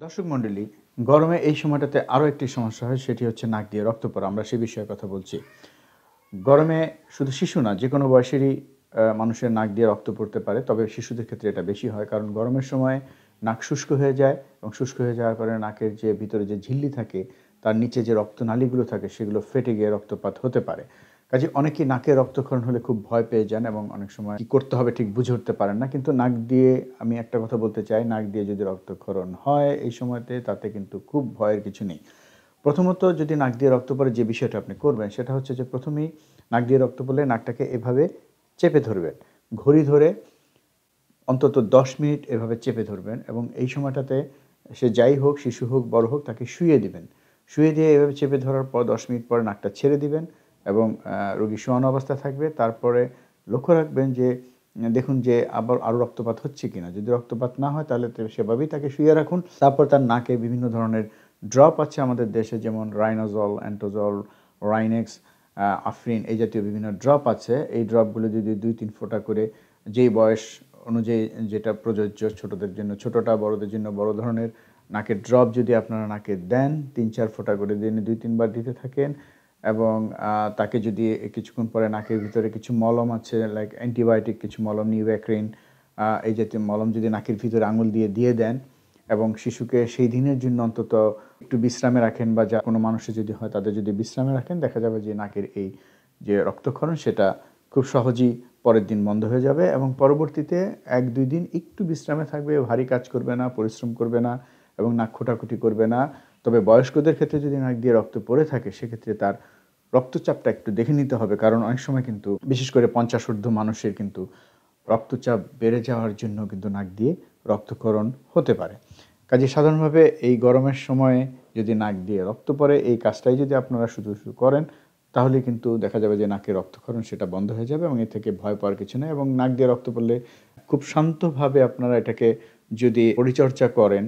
দর্শক মণ্ডলী, গরমে এই সময়টাতে আরো একটি সমস্যা হয়, সেটি হচ্ছে নাক দিয়ে রক্ত পড়া। আমরা সে বিষয়ে কথা বলছি। গরমে শুধু শিশু না, যেকোনো বয়সেরই মানুষের নাক দিয়ে রক্ত পড়তে পারে। তবে শিশুদের ক্ষেত্রে এটা বেশি হয়। কারণ গরমের সময় নাক শুষ্ক হয়ে যায় এবং শুষ্ক হয়ে যাওয়ার পরে নাকের যে ভিতরে যে ঝিল্লি থাকে, তার নিচে যে রক্তনালীগুলো থাকে সেগুলো ফেটে গিয়ে রক্তপাত হতে পারে। কাজেই অনেকেই নাকে রক্তক্ষরণ হলে খুব ভয় পেয়ে যান এবং অনেক সময় কি করতে হবে ঠিক বুঝে উঠতে পারেন না। কিন্তু নাক দিয়ে আমি একটা কথা বলতে চাই, নাক দিয়ে যদি রক্তক্ষরণ হয় এই সময়তে তাতে কিন্তু খুব ভয়ের কিছু নেই। প্রথমত যদি নাক দিয়ে রক্ত পড়ে যে বিষয়টা আপনি করবেন সেটা হচ্ছে যে প্রথমেই নাক দিয়ে রক্ত পড়লে নাকটাকে এভাবে চেপে ধরবেন। ঘড়ি ধরে অন্তত ১০ মিনিট এভাবে চেপে ধরবেন এবং এই সময়টাতে সে যাই হোক, শিশু হোক, বড় হোক, তাকে শুইয়ে দিবেন। শুইয়ে দিয়ে এভাবে চেপে ধরার পর ১০ মিনিট পরে নাকটা ছেড়ে দিবেন এবং রোগী শোয়ানো অবস্থায় থাকবে। তারপরে লক্ষ্য রাখবেন যে দেখুন যে আবার আরও রক্তপাত হচ্ছে কিনা। যদি রক্তপাত না হয় তাহলে সেভাবেই তাকে শুইয়ে রাখুন। তারপর তার নাকে বিভিন্ন ধরনের ড্রপ আছে আমাদের দেশে, যেমন রাইনোজল, অ্যান্টোজল, রাইনেক্স, আফরিন এই জাতীয় বিভিন্ন ড্রপ আছে। এই ড্রপগুলো যদি ২-৩ ফোঁটা করে যেই বয়স অনুযায়ী যেটা প্রযোজ্য, ছোটদের জন্য ছোটটা, বড়দের জন্য বড় ধরনের নাকের ড্রপ যদি আপনারা নাকে দেন, ৩-৪ ফোঁটা করে দিনে ২-৩ বার দিতে থাকেন এবং তাকে যদি কিছুক্ষণ পরে নাকের ভিতরে কিছু মলম আছে, লাইক অ্যান্টিবায়োটিক কিছু মলম, নিউভ্যাক্রিন এই জাতীয় মলম যদি নাকের ভিতরে আঙুল দিয়ে দেন এবং শিশুকে সেই দিনের জন্য অন্তত একটু বিশ্রামে রাখেন, বা যা কোনো মানুষের যদি হয় তাদের যদি বিশ্রামে রাখেন, দেখা যাবে যে নাকের এই যে রক্তক্ষরণ সেটা খুব সহজেই পরের দিন বন্ধ হয়ে যাবে এবং পরবর্তীতে ১-২ দিন একটু বিশ্রামে থাকবে, ভারী কাজ করবে না, পরিশ্রম করবে না এবং নাক খোঁটাখুটি করবে না। তবে বয়স্কদের ক্ষেত্রে যদি নাক দিয়ে রক্ত পড়ে থাকে সেক্ষেত্রে তার রক্তচাপটা একটু দেখে নিতে হবে। কারণ অনেক সময় কিন্তু বিশেষ করে ৫০ ঊর্ধ্ব মানুষের কিন্তু রক্তচাপ বেড়ে যাওয়ার জন্য কিন্তু নাক দিয়ে রক্তক্ষরণ হতে পারে। কাজেই সাধারণভাবে এই গরমের সময়ে যদি নাক দিয়ে রক্ত পড়ে, এই কাজটাই যদি আপনারা শুধু করেন তাহলে কিন্তু দেখা যাবে যে নাকে রক্তক্ষরণ সেটা বন্ধ হয়ে যাবে এবং এ থেকে ভয় পাওয়ার কিছু নেই। এবং নাক দিয়ে রক্ত পড়লে খুব শান্তভাবে আপনারা এটাকে যদি পরিচর্যা করেন,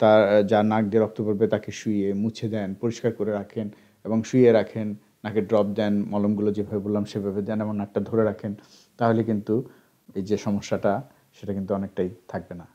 তার যার নাক দিয়ে রক্ত পড়বে তাকে শুইয়ে মুছে দেন, পরিষ্কার করে রাখেন এবং শুইয়ে রাখেন, নাকে ড্রপ দেন, মলমগুলো যেভাবে বললাম সেভাবে দেন এবং নাকটা ধরে রাখেন, তাহলে কিন্তু এই যে সমস্যাটা সেটা কিন্তু অনেকটাই থাকবে না।